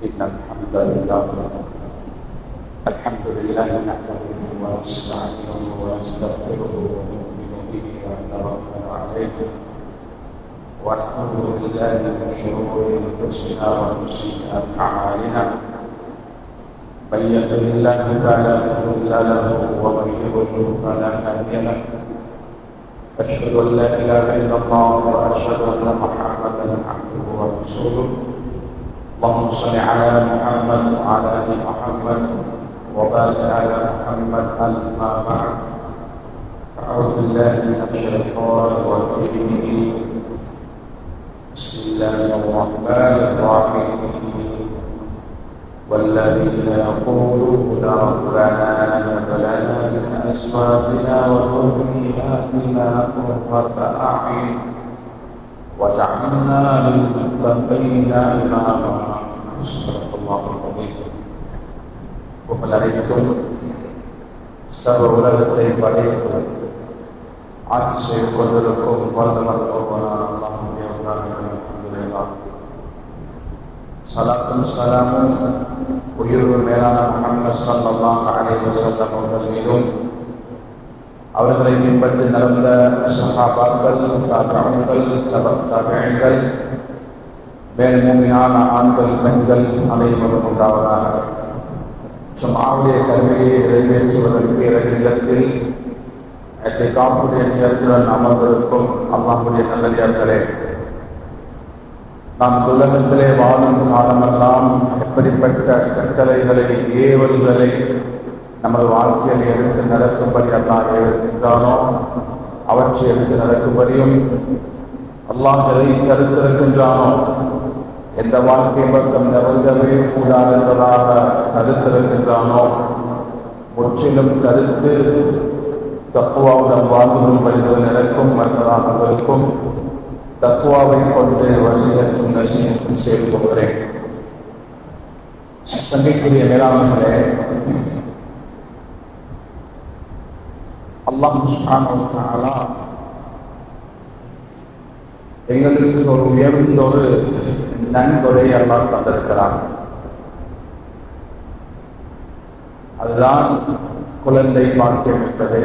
إن الحمد لله نحمده ونستعينه ونستغفره ونؤمن به ونتوكل عليه ونعوذ بالله من شرور أنفسنا ومن سيئات أعمالنا من يهده الله فلا مضل له ومن يضلل فلا هادي له أشهد أن لا إله إلا الله وأشهد أن محمدا عبده ورسوله اللهم صل على محمد وعلى آل محمد وبارك على محمد أما بعد أعوذ بالله من الشيطان الرجيم بسم الله الرحمن الرحيم والذين يقولون ربنا هب لنا من أزواجنا وذرياتنا قرة أعين وجعلنا للمتقين إماما صدق الله العظيم. புகழனைத்தும் சர்வ உலகத்தை படைத்து ஆட்சி செய்து கொண்டிருக்கும் சலாத்தும் சலாமும் உயிர்வு மேலான முஹம்மது ஸல்லல்லாஹு அலைஹி வஸல்லம் அவர்கள் மீதும் அவர்களை பின்பற்றி நடந்த சஹாபாக்கள், தாபிஊன்கள், தபீகள், மேல் மூமினான ஆண்கள், பெண்கள் அனைவரும் உண்டாவதாக. ஜும்ஆவுடைய கடமையை நிறைவேற்றுவதற்கு இல்லத்தில் இஅ்திகாஃபுடைய நியத்துடன் அமர்ந்திருக்கும் அல்லாஹ்வுடைய நல்லடியார்களே, நாம் உலகத்திலே வாழும் காலமெல்லாம் எப்படிப்பட்ட கட்டளைகளை, ஏவல்களை நமது வாழ்க்கையை எடுத்து நடக்கும்படி அல்லாஹ் ஏவிருக்கின்றானோ அவற்றை எடுத்து நடக்கும்படியும், அல்லாஹ் எதை தடுத்திருக்கின்றானோ எந்த வாழ்க்கை பக்கம் நெருங்கவே கூடாது என்பதாக தடுத்திருக்கின்றானோ முற்றிலும் தடுத்து தக்குவாவுடன் வாழ்வுகள் நடக்கும் என்பதாக இருக்கும். தக்குவாவை கொண்டு வசியத்தும் நசியத்தும் செய்து கொள்கிறேன். சங்கைக்குரிய மேலாண்மைகளே, அல்லாஹ் சுப்ஹானஹு வ தஆலா எங்களுக்கு ஒரு உயர்ந்த ஒரு நன்கொடை அல்லாஹ் தந்திருக்கிறார். அதுதான் குழந்தை பாக்கியம் என்பது.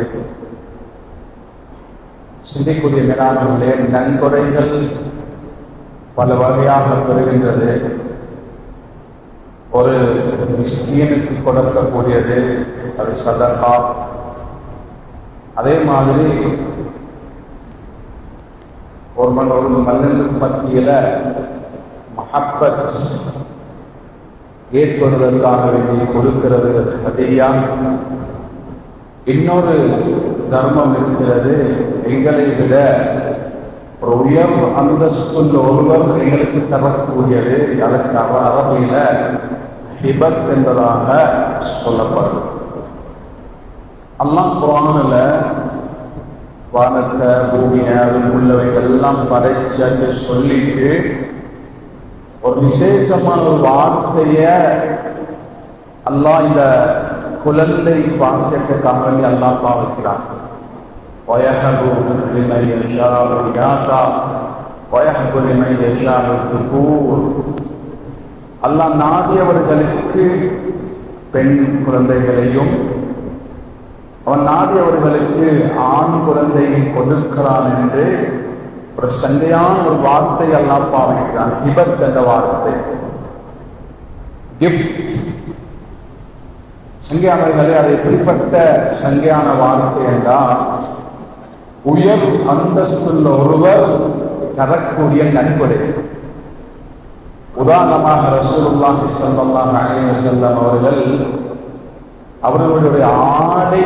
சிந்திக்கூடிய மேலாண்மைகளே, நன்கொடைகள் பல வகையாக பெறுகின்றது. ஒரு மிஸ்கீனுக்கு கொடுக்கக்கூடியது அது சதகா. அதே மாதிரி ஒரு மனிதனுக்கு மத்தியில மஹப்பத் ஏற்படுவதற்காக வேண்டி கொடுக்கிறது ஹதியா. இன்னொரு தர்மம் இருக்கிறது, எங்களை விட ஒரு உயர் அந்தஸ்துள்ள ஒருவர் எங்களுக்கு தரக்கூடியது. அதற்கு அரபியில ஹிபத் என்பதாக சொல்லப்படும். அல்லாஹ் குர்ஆன்ல வானத்தை, பூமியை, அதில் உள்ளவைகள் எல்லாம் படைச்சு சொல்லிட்டு ஒரு விசேஷமான ஒரு வார்த்தைய அல்லாஹ் இந்த குழந்தை பாக்கியத்துக்காக வேண்டி அல்லாஹ் பாவிக்கிறான். வயஹபு லிமன் யஷாஉ இனாஸா வயஹபு லிமன் யஷாஉ ذுகூர். அல்லாஹ் நாடியவர்களுக்கு பெண் குழந்தைகளையும் அவன் நாடியவர்களுக்கு ஆண் குழந்தையை கொடுக்கிறான் என்று ஒரு சண்டையான ஒரு வார்த்தை அல்லாஹ் பாவிக்கிறான். ஹிபத் என்ற வார்த்தை, கிஃப்ட். சங்கையானவர்களே, அது எப்படிப்பட்ட சங்கையான வார்த்தை என்றால் உயர் அந்தஸ்துள்ள ஒருவர் தரக்கூடிய நன்கொடை. உதாரணமாக ரசூலுல்லாஹி ஸல்லல்லாஹு அலைஹி வஸல்லம் அவர்களுடைய ஆடை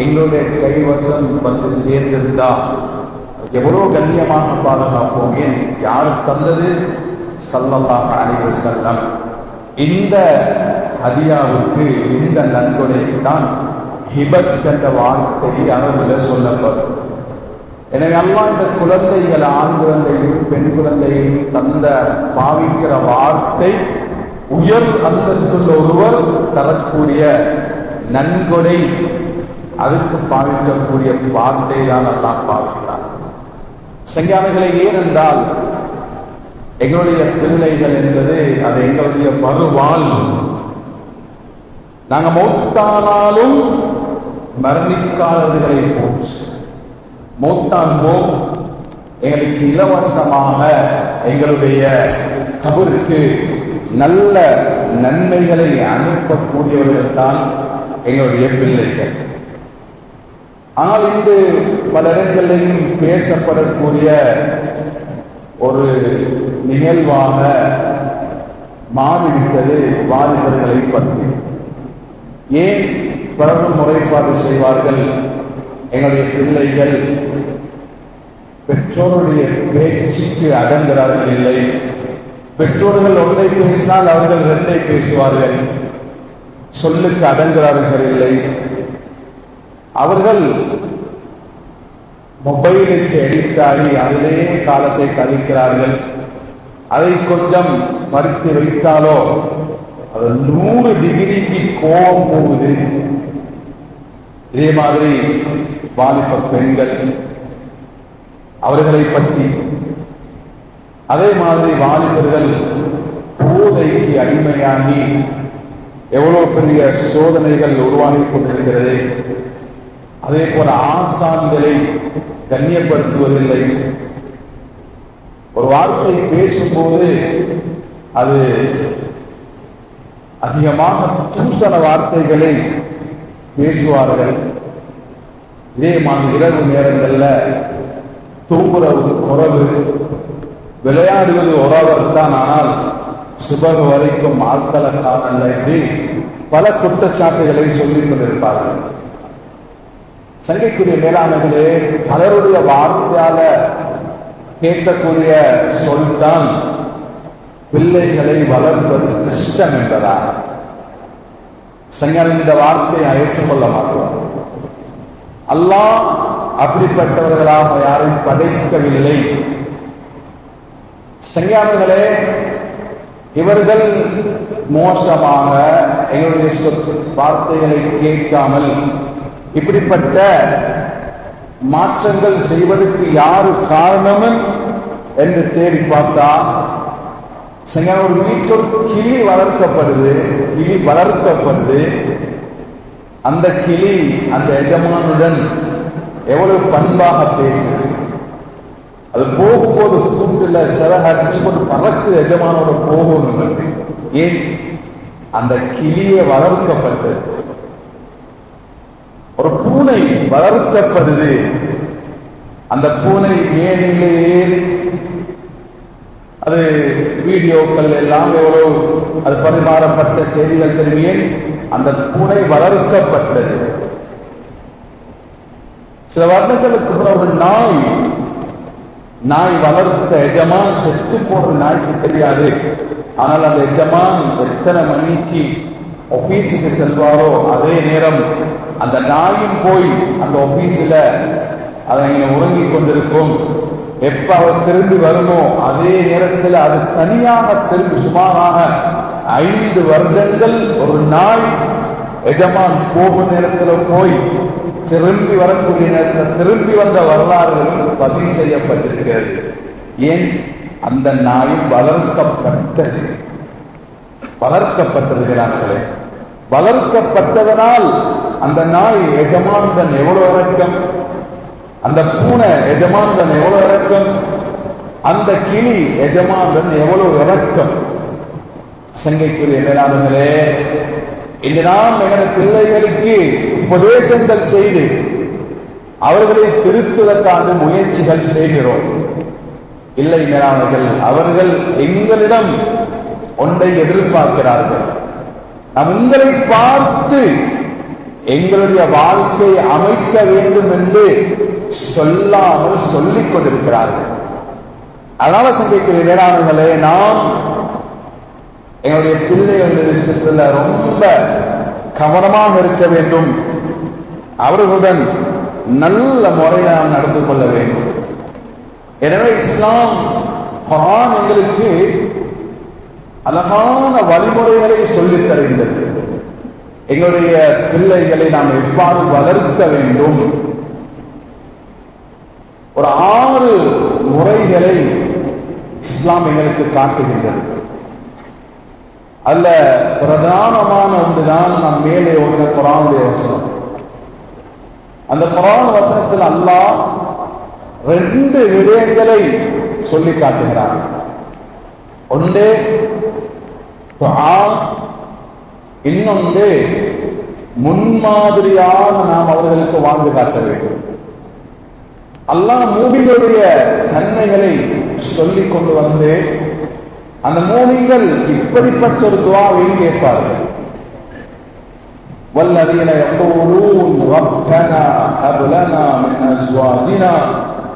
எங்களுடைய கைவசம் வந்து சேர்ந்திருந்தால் எவ்வளவு கண்ணியமாக பாதுகாப்போம். ஏன், யார் தந்தது? ஸல்லல்லாஹு அலைஹி வஸல்லம். இந்த ஹதியாவுக்கு, இந்த நன்கொடைக்கு தான் ஹிபத் என்ற வார்த்தை அரபில் சொல்லப்படும். எனவே அல்லாஹ் இந்த குழந்தைகள், ஆண் குழந்தையும் பெண் குழந்தையும் தந்த பாவிக்கிற வார்த்தை உயர் அந்தஸ்துள்ள ஒருவர் தரக்கூடிய நன்கொடை. அதுக்கு பாவிக்கக்கூடிய வார்த்தை தான் அல்லாஹ் பாவிக்கிறார். சங்கையாளர்களை, ஏனென்றால் எங்களுடைய பிள்ளைகள் என்பது அது எங்களுடைய மறுவாழ். நாங்கள் மௌத்தானாலும் மரணிக்காதவர்களை போச்சு மௌத்தான்போம் எங்களுக்கு இலவசமாக எங்களுடைய கபருக்கு நல்ல நன்மைகளை அனுப்பக்கூடியவர்கள் தான் எங்களுடைய பிள்ளைகள். ஆனால் இன்று பல இடங்களிலும் பேசப்படக்கூடிய ஒரு நிகழ்வாக மாறிவிட்டது வாலிபர்களை பற்றி. ஏன் பலரும் முறைப்பாடு செய்வார்கள், எங்களுடைய பிள்ளைகள் பெற்றோருடைய பேச்சுக்கு அடங்குகிறார்கள் இல்லை, பெற்றோர்கள் ஒன்றை பேசினால் அவர்கள் இரண்டை பேசுவார்கள், சொல்லுக்கு அடங்குகிறார்கள் இல்லை, அவர்கள் மொபைலுக்கு எடிட்டாகி அதிலே காலத்தை கழிக்கிறார்கள். அதை கொஞ்சம் மறுத்து வைத்தாலோ அது 100 டிகிரிக்கு கோபம் போகுது. இதே மாதிரி வாலிப பெண்கள் அவர்களை பற்றி, அதே மாதிரி வாலிபர்கள் போதைக்கு அடிமையாகி எவ்வளவு பெரிய சோதனைகள் உருவாகி கொண்டிருக்கிறது. அதே போல ஆசான்களை கண்ணியப்படுத்துவதில்லை. ஒரு வார்த்தை பேசும்போது அது அதிகமாக தூசண வார்த்தைகளை பேசுவார்கள். இதே மாதிரி இரவு நேரங்களில் தூங்குறது உறவு, விளையாடுவது உறவர் தான், ஆனால் சுபக வரைக்கும் ஆட்களை காணல என்று பல குற்றச்சாட்டுகளை சொல்லிக் கொண்டிருப்பார்கள். சங்கைக்குரிய மேலாண்மைகளே, பலருடைய வார்த்தையால கேட்கக்கூடிய சொல்தான் பிள்ளைகளை வளர்ப்பது கஷ்டம் என்பதா. சங்கர் இந்த வார்த்தையை ஏற்றுக்கொள்ள மாட்டோம். அல்லாஹ் அப்படிப்பட்டவர்களாக யாரும் படைக்கவில்லை. சங்காமிகளே, இவர்கள் மோசமாக எங்களுடைய வார்த்தைகளை கேட்காமல் இப்படிப்பட்ட மாற்றங்கள் செய்வதற்கு யாரு காரணம் என்று தேடி பார்த்தா, ஒரு வீட்டில் கிளி வளர்க்கப்படுது. அந்த கிளி அந்த எஜமானுடன் எவ்வளவு பண்பாக பேசுது. அது போகும்போது கூட்டுல சிறகடிச்சு கொண்டு பறக்கு எஜமானோட போகணும். ஏன்? அந்த கிளியை வளர்க்கப்பட்டது. ஒரு பூனை வளர்க்கப்படுது. அந்த பூனை மேலே ஏறி அது வீடியோக்கள் எல்லாம் எவ்வளவு அது பரிமாறப்பட்ட செய்திகள் தெரிவியேன். அந்த பூனை வளர்க்கப்பட்டது. சில வருடங்களுக்கு ஒரு நாய் வளர்த்த எஜமான் செத்து போற நாய்க்கு தெரியாது. ஆனால் அந்த எஜமான் எத்தனை மணிக்கு ஆபீஸுக்கு செல்வாரோ அதே நேரம் அந்த நாயும் போய் அந்த ஆபீஸில் அதை உறங்கிக் கொண்டிருக்கும். எப்ப அவர் திரும்பி வருமோ அதே நேரத்தில் அது தனியாக திரும்பி சுமாராக 5 வருடங்கள் ஒரு நாய் எஜமான் போகும் நேரத்தில் போய் திரும்பி வரக்கூடிய நேரத்தில் திரும்பி வந்த வரலாறுகள் பதிவு செய்யப்பட்டிருக்கிறது. ஏன்? அந்த நாய் வளர்க்கப்பட்டிருக்கிறார்களே. வளர்க்கப்பட்டதனால் அந்த நாய் எஜமானுடன் எவ்வளவு இறக்கம், அந்த பூனை எஜமானுடன் எவ்வளவு இறக்கம், அந்த கிளி எஜமானுடன் எவ்வளவு இறக்கம். சங்கைக்குரிய மேலாளர்களே, இன்று நாம் எங்கள் பிள்ளைகளுக்கு உபதேசங்கள் செய்து அவர்களை திருத்துவதற்கான முயற்சிகள் செய்கிறோம். இல்லை மேலாளர்கள், அவர்கள் எங்களிடம் ஒன்றை எதிர்பார்க்கிறார்கள். நாம் உங்களை பார்த்து எங்களுடைய வாழ்க்கையை அமைக்க வேண்டும் என்று சொல்லாமல் சொல்லிக் கொண்டிருக்கிறார்கள். அதனால சந்திக்கிற மேலாளர்களே, நாம் எங்களுடைய பிள்ளைகள் விஷயத்தில் ரொம்ப கவனமாக இருக்க வேண்டும். அவர்களுடன் நல்ல முறையில் நாம் நடந்து கொள்ள வேண்டும். எனவே இஸ்லாம் குர்ஆன் எங்களுக்கு அழகான வழிமுறைகளை சொல்லித் தருகின்றது. எங்களுடைய பிள்ளைகளை நாம் எவ்வாறு வளர்க்க வேண்டும், ஒரு 6 முறைகளை இஸ்லாம் எங்களுக்கு காட்டுகின்றது. அல்ல பிரதானமான ஒன்றுதான் நாம் மேலே உள்ள குர்ஆனுடைய வசனம். அந்த குர்ஆன் வசனத்தில் அல்லாஹ் 2 விடயங்களை சொல்லி காட்டுகிறார். ஒன்று துஆ, இன்னொன்று முன்மாதிரியாக நாம் அவர்களுக்கு வாழ்ந்து காட்ட வேண்டும். அல்லாஹ் மூமின்களுடைய தன்மைகளை சொல்லிக் கொண்டு வந்து அந்த மூமின்கள் இப்படிப்பட்ட ஒரு துஆவை கேட்பார்கள். வல்லதீன யகூலூன் ரப்பனா ஹப் லனா மின் அஸ்வாஜினா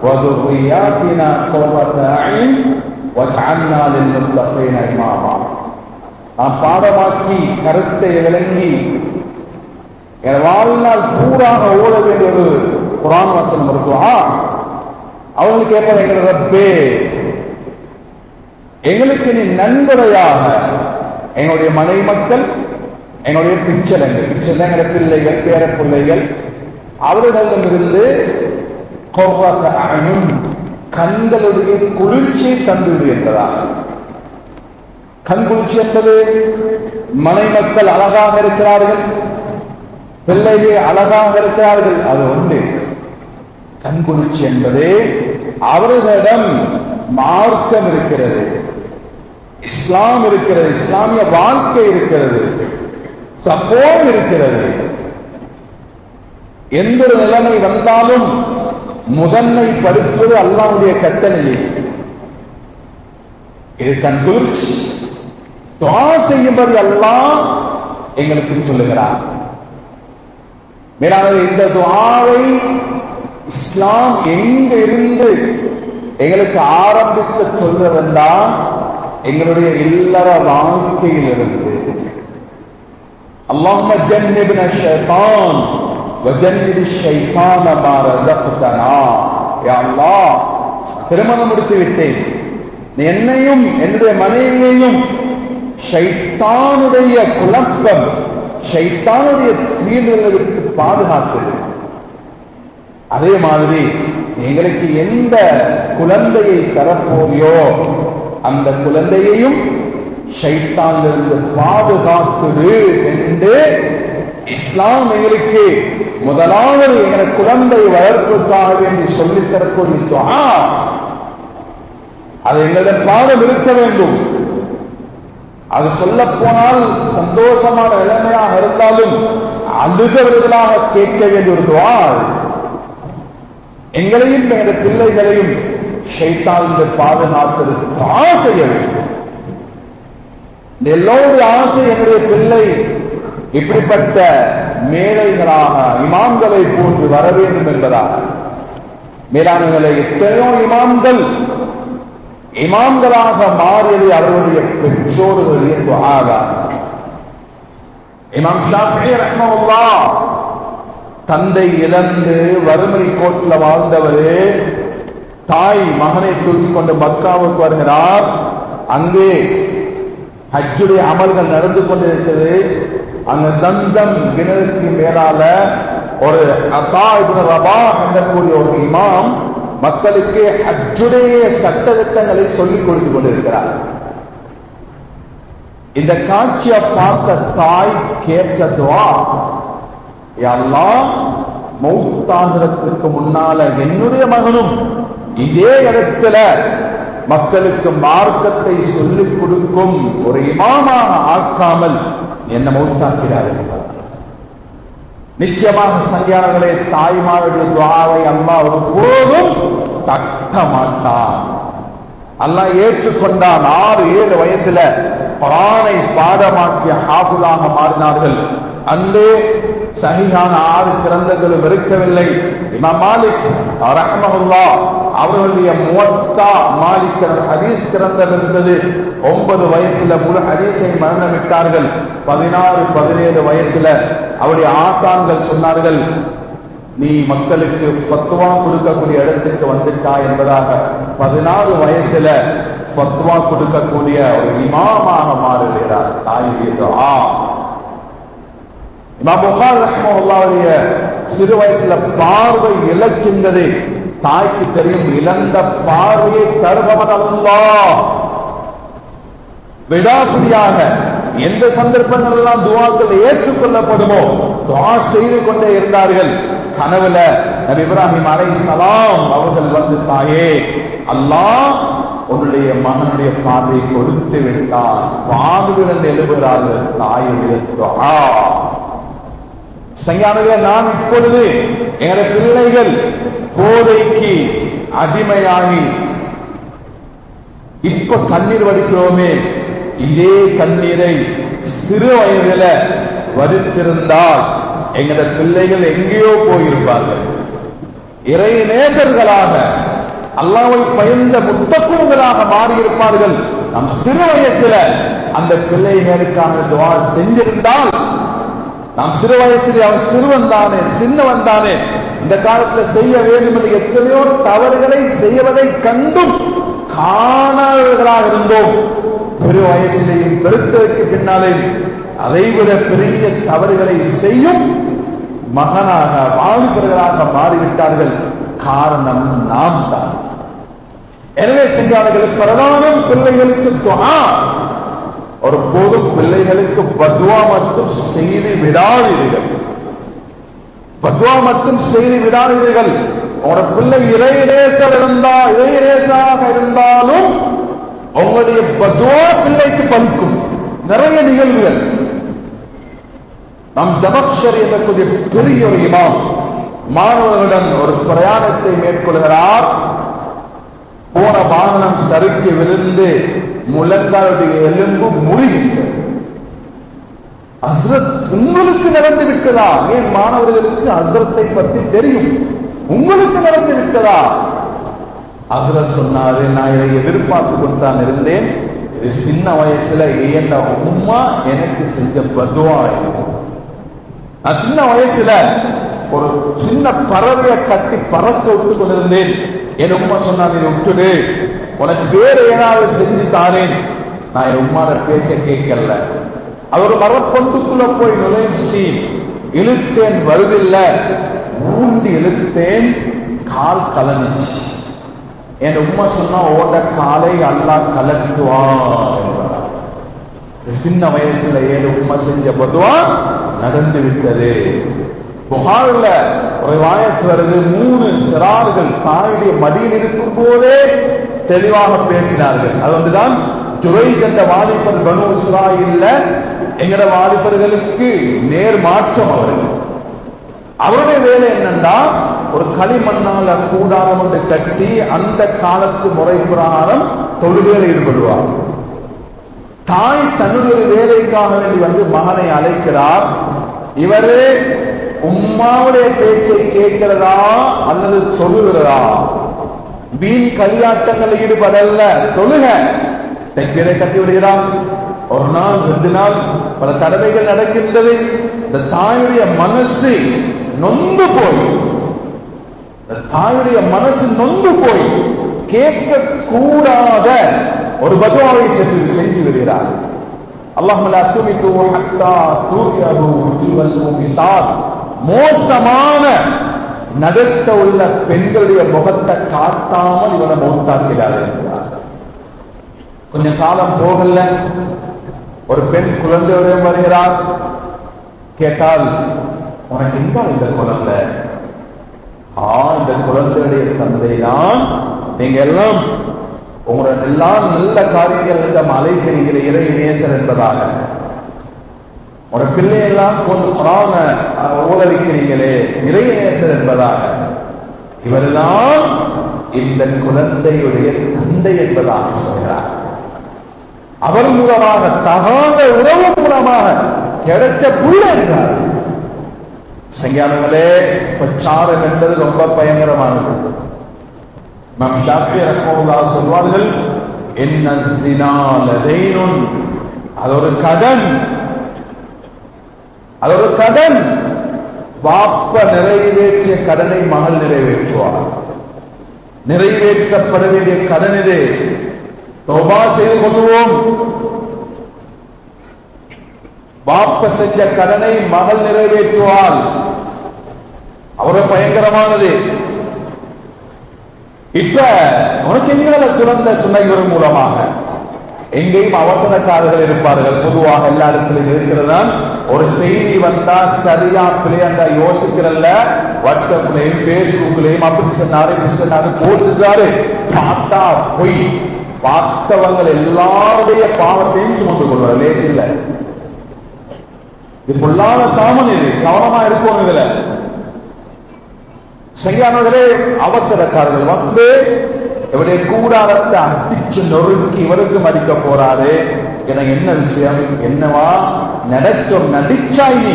வ ذُرِّيَّاتِنَا قُرَّةَ أَعْيُنٍ وَاجْعَلْنَا لِلْمُتَّقِينَ إِمَامًا. நாம் பாடமாக்கி கருத்தை விளங்கி என் வாழ்நாள் பூராக ஓட வேண்டிய ஒரு குர்ஆன் வசனம் இருக்குவா. அவங்க கேட்பாங்க, எங்கள் ரப்பே, எங்களுக்கு நீ நண்பரையாக எங்களுடைய மனைவி மக்கள், எங்களுடைய பிச்சலங்கள், எங்களுடைய பிள்ளைகள், பேர பிள்ளைகள், அவர்களிடமிருந்து குர்ரத அயுன், கண்களுடைய குளிர்ச்சியை தந்துவிடு என்பதாக. கண் குளிர்ச்சி என்பது மனைவி மக்கள் அழகாக இருக்கிறார்கள், பிள்ளைகள் அழகாக இருக்கிறார்கள், அது ஒன்று. கண் குளிர்ச்சி என்பது அவர்களிடம் மார்க்கம் இருக்கிறது, இஸ்லாம் இருக்கிறது, இஸ்லாமிய வாழ்க்கை இருக்கிறது, தக்வா இருக்கிறது. எந்த ஒரு நிலைமை வந்தாலும் முதன்மைப்படுத்துவது அல்லாஹ்வுடைய கட்டளை. இது கண் குளிர்ச்சி. துஆ செய்யும்படி அல்லாஹ் எங்களுக்கு சொல்லுகிறார். மேலான இந்த துஆவை இஸ்லாம் எங்க இருந்து எங்களுக்கு ஆரம்பித்து சொல்றதென்றால் எங்களுடைய இல்லற வாழ்க்கையில் இருந்து. அல்லாஹும்ம ஜன்னிப்னா ஷைத்தான் வ ஜன்னிபிஷ் ஷைத்தான மா ரஸக்தனா. யா அல்லாஹ், திருமணம் முடித்து விட்டேன், நீ என்னையும் என்னுடைய மனைவியையும் ஷைத்தானுடைய குழப்பம், ஷைத்தானுடைய தீர்வுகளை விட்டு பாதுகாத்தது. அதே மாதிரி எங்களுக்கு எந்த குழந்தையை தரப்போறியோ அந்த குழந்தையையும் ஷைத்தானிலிருந்து பாதுகாத்துடு என்று இஸ்லாம் எங்களுக்கு முதலாவது எங்களை குழந்தை வளர்ப்புக்காக வேண்டி சொல்லித் தரக்கூடிய துஆ. அது எங்களிடம் பாடம் இருக்க வேண்டும். அது சொல்ல போனால் சந்தோஷமான நிலைமையாக இருந்தாலும் அழுதவர்களாக கேட்க வேண்டிய ஒரு துஆ. எங்களையும் எங்கள் பிள்ளைகளையும் ஷைத்தானிலிருந்து பாதுகாத்து துஆ செய்ய வேண்டும். எல்லோருடைய ஆசை என்னுடைய பிள்ளை இப்படிப்பட்ட மேலைகளாக இமாம்களை போன்று வர வேண்டும் என்பதாக. மேலாண்மைகளை எத்தனையோ இமாம்களாக மாறியது அவர்களுடைய பெற்றோர்களுடைய துஆ. இமாம் ஷாஃபிஈ ரஹ்மத்துல்லாஹ் தந்தை இழந்து வறுமை கோட்டில் வாழ்ந்தவரே, தாய் மகனை தூக்கிக் கொண்டு மக்காவுக்கு வருகிறார். அங்கே ஹஜ்ஜுடைய அமல்கள் நடந்து கொண்டிருக்கிறது. அங்க ஜம்சம் கிணறுக்கு மேலால ஒரு அதா இப்னு ரபாஹ் என்றக்கூடிய ஒரு இமாம் மக்களுக்கு ஹஜ்ஜுடைய சட்டதிட்டங்களை சொல்லிக் கொடுத்து கொண்டிருக்கிறார். இந்த காட்சியை பார்த்த தாய் கேட்க துஆ, யா அல்லாஹ், மௌத்தாகிறதுக்கு முன்னால என்னுடைய மகனும் இதே இடத்துல மக்களுக்கு மார்க்கத்தை சொல்லிக் கொடுக்கும் ஒரு இமாமாக ஆக்காமல் என்ன மௌத்தாக்கிறார்கள். நிச்சயமாக சங்கியாளர்களே, தாய்மாருடைய துஆவை அல்லாஹ் ஒருபோதும் தட்ட மாட்டான். அல்லாஹ் ஏற்றுக்கொண்டான். 6-7 வயசுல குர்ஆனை பாடமாக்கிய ஹாஃபிஸாக மாறினார்கள். அந்த சஹீஹான 6 கிரந்தங்களும் இருக்கவில்லை. இமாம் மாலிக் ரஹ்மத்துல்லாஹ் அவர்களுடைய முவத்தா மாலிக் ஹதீஸ் கிரந்தம் இருந்தது. 9 வயசுல முழு ஹதீஸை மரணமிட்டார்கள். 16-17 வயசுல அவருடைய ஆசான்கள் சொன்னார்கள், நீ மக்களுக்கு ஃபத்வா கொடுக்கக்கூடிய இடத்துக்கு வந்துட்டா என்பதாக. 16 வயசுல ஃபத்வா கொடுக்கக்கூடிய ஒரு இமாமாக மாறுகிறார். தாயுடைய துஆ. இமாம் புகாரி ரஹ்மத்துல்லாஹுடைய சிறு வயசுல பார்வை இழக்கின்றது. தாய்க்கு தெரியும் இழந்த பார்வையை தருபவன் அல்லாஹ். விடாப்பிடியாக எந்த சந்தர்ப்பங்கள் எல்லாம் துஆக்கள் ஏற்றுக்கொள்ளப்படுமோ துஆ செய்து கொண்டே இருந்தார்கள். கனவுல நபி இப்ராஹிம் அலைஹிஸ்ஸலாம் அவர்கள் வந்து, தாயே, அல்லாஹ் உன்னுடைய மகனுடைய பார்வையை கொடுத்து விட்டார். பாதுடன் எழுதுகிறார்கள் தாயுடைய துஆ. சங்கானவே, நான் இப்பொழுது எங்களுடைய பிள்ளைகள் போதைக்கு அடிமையாகி இப்ப கண்ணீர் வடிக்கிறோமே, இதே கண்ணீரை சிறு வயதில வடித்திருந்தால் எங்களுடைய பிள்ளைகள் எங்கேயோ போயிருப்பார்கள். இறை நேசர்களாக, அல்லாஹ்வை பயந்த முத்தக்குழுங்களாக மாறியிருப்பார்கள். நம் சிறு வயசுல அந்த பிள்ளைகளுக்காக துஆ செஞ்சிருந்தால், நாம் சிறு வயசில் அவன் சிறுவன் தானே, சின்னவன் தானே, இந்த காலத்தில் செய்ய வேண்டும் என்று எத்தனையோ தவறுகளை செய்வதை கண்டும் காணாதவர்களாக இருந்தோம். பெரு வயசிலேயும் பெருத்ததற்கு பின்னாலே அதைவிட பெரிய தவறுகளை செய்யும் மகனாக வாலிபர்களாக மாறிவிட்டார்கள். காரணம் நாம் தான். எனவே செஞ்சார்கள் பிரதானம் பிள்ளைகளுக்கு துஆ. ஒரு பொது பிள்ளைகளுக்கு பத்வா மட்டும் செய்து விடாதீர்கள். பத்வா மட்டும் செய்து விடாதீர்கள். உங்களோட பிள்ளை இறைநேசர் இறைநேசராக இருந்தாலும் உங்களுடைய பத்வா பிள்ளைக்கு பலிக்கும். நிறைய நிகழ்வுகள். நம் ஜமக்ஷரி என்ற பெரிய ஒரு இமாம் மாணவர்களுடன் ஒரு பிரயாணத்தை மேற்கொள்கிறார். போன வாகனம் சறுக்கி விழுந்து முழங்காலுடைய எலும்பு முறிகின்றது. ஹஸ்ரத், உங்களுக்கு நடந்து விட்டதா? ஏன் மாணவர்களுக்கு ஹஸ்ரத்தை பற்றி தெரியும், உங்களுக்கு நடந்து விட்டதா? ஹஸ்ரத் சொன்னாரு, நான் இதை எதிர்பார்த்து கொண்டுதான் இருந்தேன். இது சின்ன வயசுல என்ன உம்மா எனக்கு செஞ்ச பதுவா. நான் சின்ன வயசுல ஒரு சின்ன பறவையை கட்டி பறக்க விட்டு கொண்டிருந்தேன். என் உம்மா சொன்னாங்க, இதை விட்டுடு, உனக்கு வேற ஏதாவது செஞ்சு தாரேன். நான் என் உம்மாட பேச்சை கேட்கல. அது ஒரு மரப்பொந்துக்குள்ள போய் நுழைஞ்சி இழுத்தேன், வருதில்ல, ஊண்டி இழுத்தேன், கால் கலந்துச்சு. என் உம்மா சொன்னா, ஓட காலை அல்லாஹ் கலட்டுவான். சின்ன வயசுல ஏழு உம்மா செஞ்ச பதுவா நடந்து விட்டது. புகார்ல ஒரு வாயத்து வருது, 3 சிறார்கள் தாயுடைய மடியில் இருக்கும் போதே தெளிவாக பேசினார்கள். அது வந்துதான் ஜுரைஜ் என்ற வாலிபர் பனு இஸ்ராயீல்ல எங்கட வாலிபர்களுக்கு நேர் மாற்றம். அவருடைய வேலை என்னன்னா, ஒரு களிமண்ணால கூடாரம் என்று கட்டி அந்த காலத்து முறை பிரகாரம் தொழுகையில் ஈடுபடுவார். தாய் தன்னுடைய வேலைக்காக வேண்டி வந்து மகனை அழைக்கிறார். இவரே உம்மாவுடைய பேச்சை கேட்கிறதா அல்லது தொழுகிறதா? வீண் களியாட்டங்கள் ஈடுபடல, தொழுக. தெற்கிலே கட்டி விடுகிறார். ஒரு நாள் 2 நாள் பல தடவைகள் நடக்கின்றது. இந்த தாயுடைய மனசு நொந்து போய், தாயுடைய மனசு நொந்து போய் கேட்க கூடாத ஒரு பதுவாவை செஞ்சு விடுகிறார். அல்லாஹ்மலா துமிது ஹத்தா தூரியாது உஜுவல் முபிசாத். மோசமான நடத்த உள்ள பெண்களுடைய முகத்தை காட்டாமல் இவனை மௌத்தாக்கிறார்கள். கொஞ்ச காலம் போகல, ஒரு பெண் குழந்தையோட வருகிறார். கேட்டால், உனக்கு எங்க இந்த குழந்தை? இந்த குழந்தையுடைய தந்தை தான். நீங்க எல்லாம் உங்களோட எல்லாம் நல்ல காரியங்கள் அழைக்கிறீங்க இறை நேசர் என்பதாக. ஒரு பிள்ளையெல்லாம் கொண்டு குரான ஓத வைக்கிறீங்களே இறை நேசர் என்பதாக. இவரெல்லாம் இந்த குழந்தையுடைய தந்தை என்பதாக சொல்கிறார். அவர் மூலமாக தகாத உறவு மூலமாக கிடைச்ச புள்ள என்றார். சங்கியானங்களே, பிரச்சாரம் என்பது ரொம்ப பயங்கரமானது. நம் ஷாஃபி ரஹ்மத்துல்லாஹி சொல்வார்கள், இன்ன ஸினா லதைனுன். அது ஒரு கடன், அது ஒரு கடன். வாப்ப நிறைவேற்றிய கடனை மகள் நிறைவேற்றுவார். நிறைவேற்றப்பட வேண்டிய கடன் இது. தௌபா செய்து கொள்வோம். வாப்ப செஞ்ச கடனை மகள் நிறைவேற்றுவாள். அவரை பயங்கரமானது. இப்ப உனக்கு எங்களை குழந்தை சுனைவர் மூலமாக எங்கேயும் அவசரக்காரர்கள் இருப்பார்கள். பொதுவாக எல்லா இடத்திலும் இருக்கிறதான். ஒரு செய்தி வந்தா சரியா பிள்ளையா யோசிக்கிறல்ல, வாட்ஸ்அப்லயும் பேஸ்புக்லயும் அப்படி சொன்னாரு போட்டுட்டாரு, பார்த்தா போய் பார்த்தவங்க எல்லாருடைய பாவத்தையும் சுமந்து கொள்வார். லேசு இல்ல, இது பொல்லாத சாமன். இது கவனமா இருக்கும். இதுல சரியானவர்களே, அவசரக்காரர்கள் வந்து இவருடைய கூடாரத்தை அடிச்சு நொறுக்கி இவருக்கும் அடிக்க போறாரு. எனக்கு என்ன விஷயம், என்னவா நடிச்சோம், நடிச்சாய் நீ,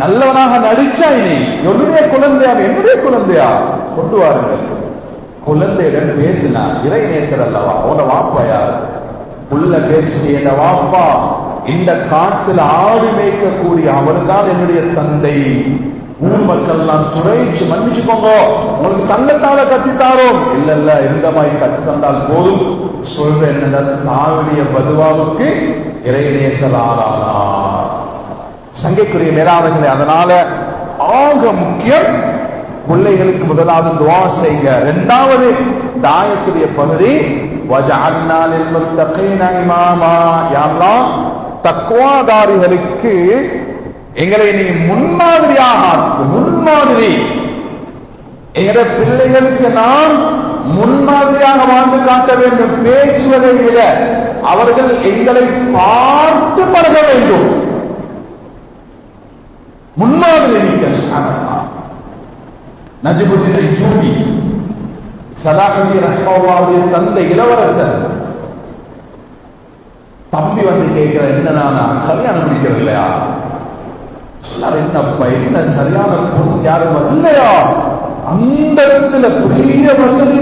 நல்லவனாக நடிச்சாய் நீ, என்னுடைய குழந்தையா, என்னுடைய குழந்தையா கொண்டு வாருங்கள். குழந்தையிடம் பேசினா இறை நேசர் அல்லவா, உன வாப்பா யார், உள்ள பேசி என் வாப்பா இந்த காட்டில் ஆடு மேய்க்கக்கூடிய அவர்தான் என்னுடைய தந்தை. ஊர் மக்கள் நான் துறைச்சு மன்னிச்சுக்கோங்க, உங்களுக்கு தங்கத்தால கத்தித்தாரோம். இல்ல இருந்த மாதிரி கட்டி தந்தால் போதும். சொல்றேன், தாவுடைய பதுவாவுக்கு இறைநேசர் ஆளானார். சங்கைக்குரிய மேலாளர்களே, அதனால ஆக முக்கியம் பிள்ளைகளுக்கு முதலாவது துவா செய்ய. இரண்டாவது தாயத்துடைய பகுதி வஜஅல்னா லில்முத்தகீன இமாமா, யா அல்லாஹ் தக்வாதாரிகளுக்கு எங்களை நீ முன்மாதிரியாக ஆக்கு. முன்மாதிரி, எங்கட பிள்ளைகளுக்கு நாம் முன்மாதிரியாக வாழ்ந்து காட்ட வேண்டும். பேசுவதை விட அவர்கள் எங்களை பார்த்து பழக வேண்டும். முன்மாதிரி நஜிபுத்தீன் அய்யூபி சலாஹுத்தீன் ரஹ்மத்துல்லாஹி தந்தை இளவரசர் தம்பி வந்து கேட்கிற, என்ன நான் கல்யாணம் முடிக்கிறதில்லையா? சொன்னார், என்னப்பா என்ன சரியான பொண்ணு யாரும் இல்லையா? அந்த இடத்துல பெரிய வசதி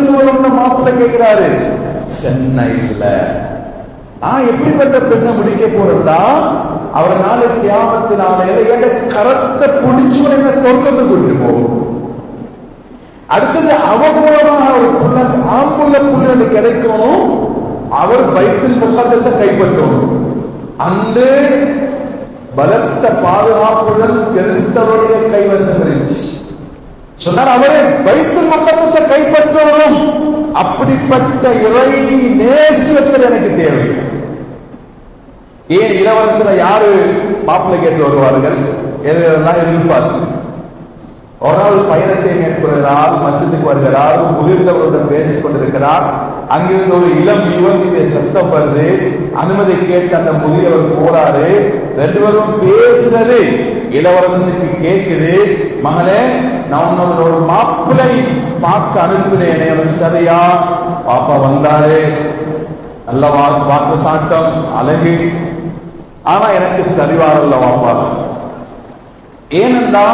மாப்பிள்ளை கேட்கிறாரு. சென்னையில் நான் எப்படிப்பட்ட பெண்ணை முடிக்க போறதா, அவர் நாளை தியாகத்தினால எந்த கரத்தை பிடிச்சு என்ன சொர்க்கத்துக்கு கொண்டு போகும். அடுத்தது அவர் மூலமாக ஒரு புள்ள, ஆம்புள்ள புள்ள கிடைக்கணும். அவர் பைத்துல் முகத்தஸை கைப்பற்றணும். அந்த பலத்த பாதுகாப்புடன் கிறிஸ்தவருடைய கைவசம் இருந்துச்சு. சொன்னார், அவரை பைத்துல் முகத்தஸை கைப்பற்றணும். அப்படிப்பட்ட இறை நேசத்தில் எனக்கு தேவை. ஏன் இளவரசரை யாரு மாப்பிள்ளை கேட்டு வருவார்கள்? எதெல்லாம் எதிர்பார்த்து ஒரு நாள் பயணத்தை மேற்கொள்கிறார், மசிதுக்கு வருகிறார், முதிர்ந்தவருடன் பேசிக் கொண்டிருக்கிறார். அங்கிருந்து ஒரு இளம் யுவதியை சத்தம் வருது. அனுமதி கேட்டு அந்த முதியவர் போறாரு. ரெண்டு பேரும் பேசுறது இளவரசனுக்கு கேட்குது. மகளே, நான் உன்னோட ஒரு மாப்பிள்ளை பார்க்க அனுப்பினேன், சரியா? பாப்பா வந்தாரு, நல்ல வாக்கு சாட்டம், அழகு, ஆனா எனக்கு சரிவாரல்ல வாப்பா. ஏனென்றா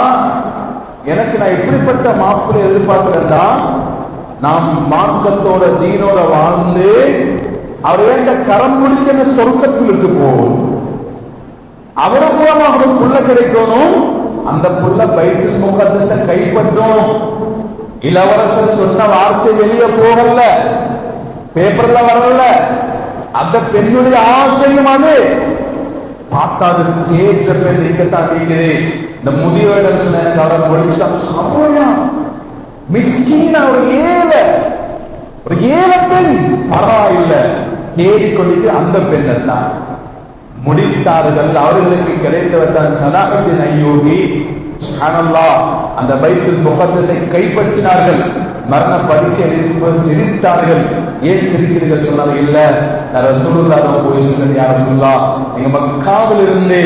எனக்கு நான் எப்படிப்பட்ட மாப்பிள்ளை எதிர்பார்க்கிறேன்டா, நாம் மார்க்கத்தோட தீனோட வாழ்ந்து அவர் வேண்ட கரம் பிடிச்ச சொர்க்கத்திற்கு போகும். அவர் மூலமாக ஒரு புள்ள கிடைக்கணும். அந்த புள்ள பைத்துல் முகத்தஸை கைப்பற்றணும். இளவரசர் சொன்ன வார்த்தை வெளியே போகல, பேப்பர்ல வரல. அந்த பெண்ணுடைய ஆசையும் அது பார்த்தாது. கேட்ட பெண் இருக்கத்தான் நீக்குது. இந்த முதியவரிடம் சொன்ன மிஸ்கீன ஒரு ஏழை பெண் பரவாயில்லை தேடிக்கொண்டு அந்த பெண் தான் முடித்தார்கள். அவர்களுக்கு கிடைத்தவர் தான் சலாஹுத்தீன் அய்யூபி. சுப்ஹானல்லாஹ், அந்த பைத்துல் முகத்தஸை கைப்பற்றினார்கள். மரண படுக்கையில் சிரித்தார்கள். ஏன் சிரிக்கிறீர்கள் சொன்னார்கள், இல்ல நான் ரசூலுல்லாஹ் போய் சொன்னேன், யா ரசூலுல்லாஹ், நீங்க மக்காவில் இருந்து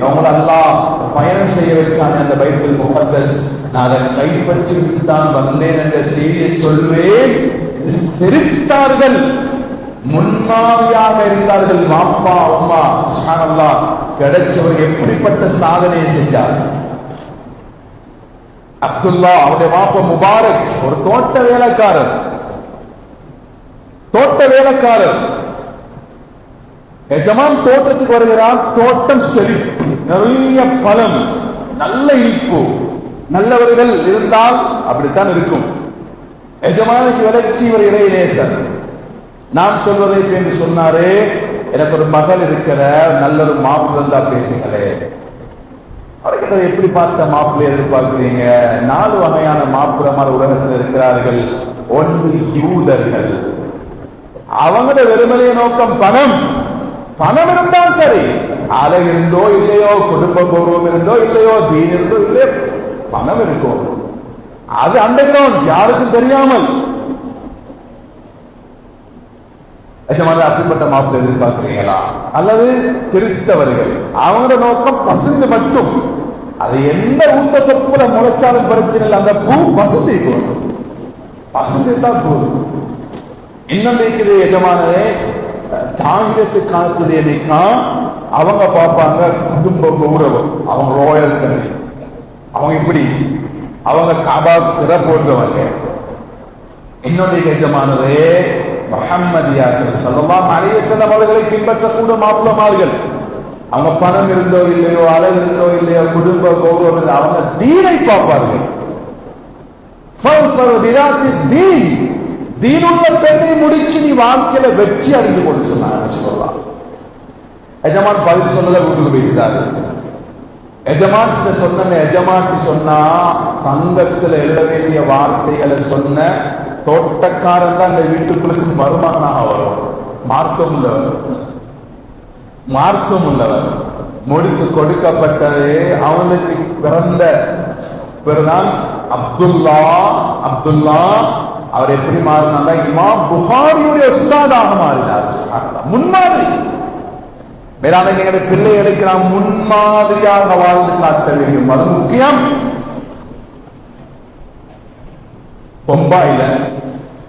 உங்களை அல்லாஹ் பயணம் செய்ய வச்சானே அந்த பைத்துல் முகத்தஸ், நான் அதை கைப்பற்றி தான் வந்தேன் என்ற செய்தியை சொல்வேன். சிரித்தார்கள். முன்மாதிரியாக இருந்தார்கள். மாப்பா அம்மா சுப்ஹானல்லாஹ் கிடைச்சவர் எப்படிப்பட்ட சாதனையை செஞ்சார். அப்துல்லா, அவருடைய மாப்பா முபாரக் ஒரு தோட்ட வேலைக்காரர். எஜமான் தோட்டத்துக்கு வருகிறார். தோட்டம் செழிப்பு, நிறைய பழம், நல்ல இனிப்பு. நல்லவர்கள் இருந்தால் அப்படித்தான் இருக்கும். எஜமானுக்கு விலட்சி ஒரு இறைநேசர். நான் சொல்வதை என்று சொன்னாரே, எனக்கு ஒரு மகள் இருக்கிற, நல்ல ஒரு மாப்பிள்ளை பேசுங்களே. அவருக்கு எப்படி பார்த்த மாப்பிள்ளை எதிர்பார்க்கிறீங்க? 4 வகையான மாப்பிள்ளமார் உலகத்தில் இருக்கிறார்கள். ஒன்று யூதர்கள். அவங்களோட வெறுமனைய நோக்கம் பணம். பணம் இருந்தால் சரி, அழகு இருந்தோ இல்லையோ, குடும்ப கௌரவம் இருந்தோ இல்லையோ, தீன் இருந்தோ இல்லையோ, பணம் இருக்கும். அது அந்த யாருக்கும் தெரியாமல் அப்படிப்பட்ட மாப்பிள்ளை எதிர்பார்க்கிறீங்களா? அல்லது கிறிஸ்தவர்கள், அவங்களோட நோக்கம் பசுந்து மட்டும். அது எந்த ஊத்த தொப்புல முளைச்சாலும் பிரச்சனை இல்லை, அந்த பூ பசுந்தி போகும், பசுந்தி தான் போகும். இன்னும் இருக்குது எஜமானே, தாங்கியத்து காலத்துடைய நிக்கா அவங்க பார்ப்பாங்க குடும்ப கௌரவம், அவங்க ரோயல் ஃபேமிலி, அவங்க இப்படி, அவங்க காபா திற போன்றவங்க. இன்னொரு எஜமானதே முஹம்மதியாக்கள் ஸல்லல்லாஹு அலைஹி வஸல்லம் அவர்களை பின்பற்றக்கூடிய மாப்பிள்ளமார்கள். அவங்க பணம் இருந்தோ இல்லையோ, அழகு இருந்தோ இல்லையோ, குடும்ப கௌரவம் இல்லை, அவங்க தீனை பார்ப்பார்கள். தீனுள்ள பெண்ணை முடிச்சு நீ வாழ்க்கையில வெற்றி அறிந்து கொண்டு சொன்னாங்க சொல்லலாம். எஜமான் பதில் சொல்லல வீட்டுக்கு போயிருந்தாரு. எஜமான் சொன்ன எஜமான் சொன்னா தங்கத்துல எழுத வேண்டிய வார்த்தைகளை சொன்ன தோட்டக்காரன் தான் இந்த வீட்டுக்குள்ளுக்கு மருமகனாக வரும். மார்க்கம் உள்ளவர், மார்க்கம் உள்ளவர். முடித்து கொடுக்கப்பட்டது அவனுக்கு பிறந்த பிறதான் அப்துல்லா. அப்துல்லா அவர் எப்படி மாறினாங்க? இமாம் புகாரியுடைய உஸ்தாதாக மாறினார். முன்மாதிரி. மேலான எங்களுடைய பிள்ளைகளுக்கு நாம் முன்மாதிரியாக வாழ்ந்து காட்ட வேண்டும், அது முக்கியம். பொம்பாயில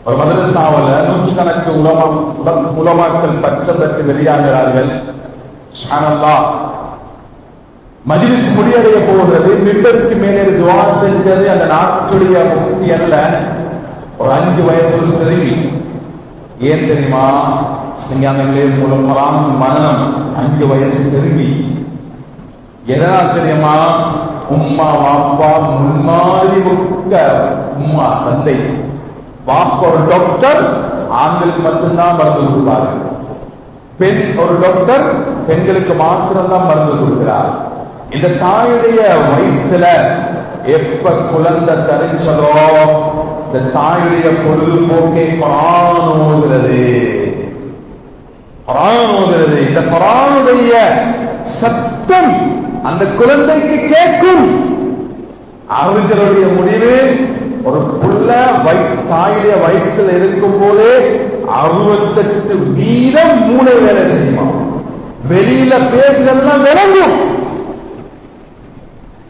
ஒரு மதரசாவில் நூற்றுக்கணக்கு உலமாக்கள் பட்சம் பெற்று வெளியாகிறார்கள். மஜ்லிஸ் முடியடைய போகிறது. மிம்பருக்கு மேலே துஆ செஞ்சது அந்த நாட்டுடைய முஃப்தி அல்ல, ஒரு 5 வயசு சிறுமி. ஏன் தெரியுமா? சிங்கானங்களே மூலம் மரணம் 5 வயசு சிறுமி. எதனால் தெரியுமா? உம்மா வாப்பா முன்மாதிரி உம்மா தந்தை. வாப்பா ஒரு டாக்டர், ஆண்களுக்கு மட்டும்தான் மருந்து கொடுப்பாரு. பெண் ஒரு டாக்டர், பெண்களுக்கு மாத்திரம்தான் மருந்து கொடுக்கிறார். இந்த தாயுடைய வயிற்றுல எப்ப குழந்தை தரிச்சதோ, இந்த தாயுடைய பொழுதுபோக்கை குர்ஆன் ஓதுறது. குர்ஆன் ஓதுறது. இந்த குர்ஆனுடைய சத்தம் அந்த குழந்தைக்கு கேட்கும். அவர்களுடைய முடிவு, ஒரு புள்ள தாயுடைய வயிற்றில் இருக்கும் போதே 68% மூளை வேலை செய்யுமா. வெளியில பேசுதெல்லாம் விளங்கும்.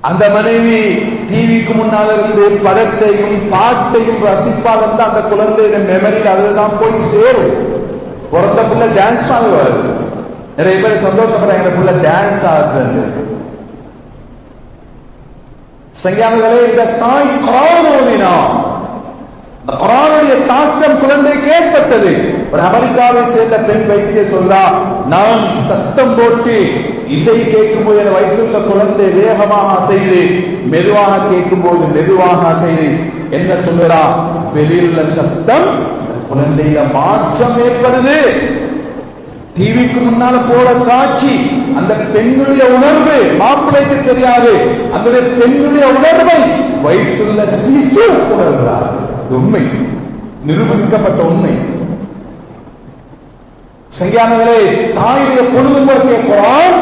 அந்த மனைவி டிவிக்கு முன்னால் இருந்து படத்தையும் பாட்டையும் ரசிப்பாக இருந்தால் அந்த குழந்தைய மெமரியில் அதுதான் போய் சேரும். பிறந்த பிள்ளை டான்ஸ் ஆகுவாரு. நிறைய பேர் சந்தோஷப்படுறாங்க, பிள்ளை டான்ஸ் ஆகுது. சங்கியானங்களே, இந்த தாய் குர்ஆன் ஓதினா அந்த குர்ஆனுடைய தாக்கம் குழந்தைக்கு ஏற்பட்டது. ஒரு அமெரிக்காவை சேர்ந்த பெண் வைத்திய சொல்றா, நான் சத்தம் போட்டு இசை கேட்கும் போது என் வயிற்றுள்ள குழந்தை வேகமாக அசைது, மெதுவாக கேட்கும் போது மெதுவாக அசைது. என்ன சொல்றா? வெளியுள்ள சத்தம் குழந்தையில மாற்றம் ஏற்படுது. டிவிக்கு முன்னால போல காட்சி, அந்த பெண்ணுடைய உணர்வு மாப்பிள்ளைக்கு தெரியாது. அந்த பெண்ணுடைய உணர்வை வயிற்றுள்ள சிசு உணர்கிறார். உண்மை, நிரூபிக்கப்பட்ட உண்மை. சங்கியானங்களே, தாயுடைய பொழுதுபோக்கை குர்ஆன்